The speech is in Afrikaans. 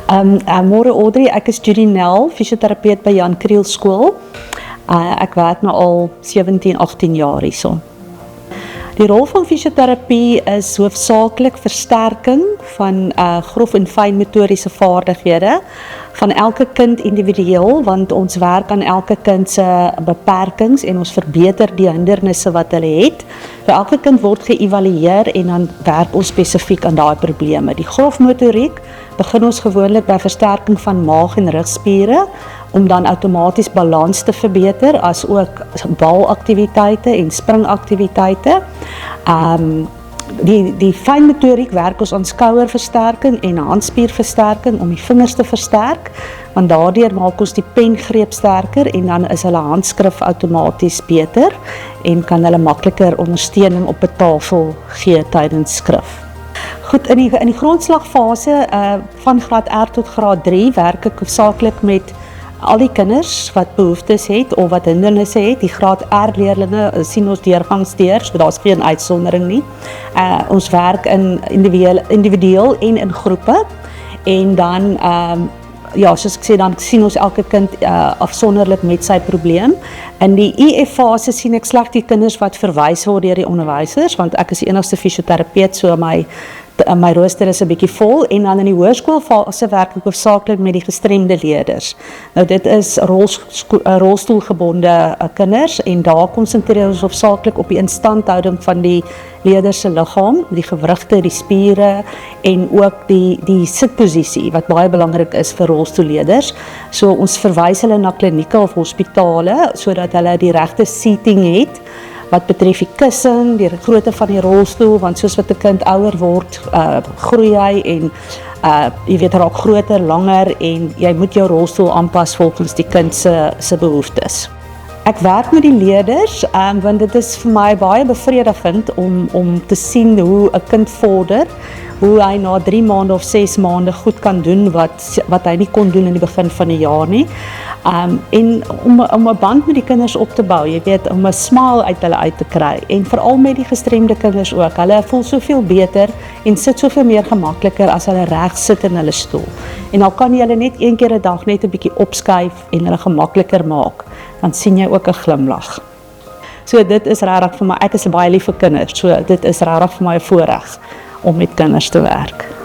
Môre Audrey, ek is Judy Nel, fisioterapeut by Jan Kriel Skool. Ek werk nou al 17, 18 jaar hierso. Die rol van fisioterapie is hoofsaaklik versterking van grof en fyn motoriese vaardighede van elke kind individueel, want ons werk aan elke kind se beperkings en ons verbeter die hindernisse wat hulle het. Vir elke kind word geëvalueer en dan werk ons spesifiek aan daai probleme. Die grof motoriek begin ons gewoonlik by versterking van maag- en rugspiere om dan outomaties balans te verbeter, as ook balaktiwiteite en springaktiwiteite. Die fynmotoriek werk ons aan skouerversterking en handspierversterking om die vingers te versterk, want daardeur maak ons die pengreep sterker en dan is hulle handskrif outomaties beter en kan hulle makliker ondersteuning op 'n tafel gee tydens skrif. Goed, in die grondslagfase van graad R tot graad 3 werk ek hoofsaaklik met al die kinders wat behoeftes het of wat hindernisse het. Die graad R leerlinge sien ons deurgangsdeur, so daar's geen uitsondering nie. Ons werk in individueel en in groepe en dan soos ek sê, dan sien ons elke kind afsonderlik met sy probleem. In die IF-fase sien ek slegs die kinders wat verwys word deur die onderwysers, want ek is die enigste fisioterapeut, so my rooster is 'n bietjie vol, en dan in die hoërskoolfase werk ek hoofsaaklik met die gestremde leerders. Nou dit is rolstoelgebonde kinders en daar konsentreer ons hoofsaaklik op die instandhouding van die leerders se liggaam, die gewrigte, die spiere en ook die sitposisie wat baie belangrik is vir rolstoelleerders. So ons verwys hulle na klinieke of hospitale sodat hulle die regte seating het wat betref die kussing, die grootte van die rolstoel, want soos wat 'n kind ouer word, groei hy en jy weet, raak groter, langer en jy moet jou rolstoel aanpas volgens die kind se behoeftes. Ek werk met die leerders, want dit is vir my baie bevredigend om te sien hoe 'n kind vorder, hoe hy na 3 maande of 6 maande goed kan doen wat hy nie kon doen in die begin van die jaar nie. En om 'n band met die kinders op te bou, jy weet, om 'n smile uit hulle uit te kry, en veral met die gestremde kinders ook. Hulle voel soveel beter en sit soveel meer gemakliker as hulle reg sit in hulle stoel. En dan kan jy hulle net een keer 'n dag net 'n bietjie opskuif en hulle gemakliker maak, dan sien jy ook 'n glimlag. So dit is regtig vir my, ek is baie lief vir kinders, so dit is regtig vir my 'n voorreg om met kinders te werk.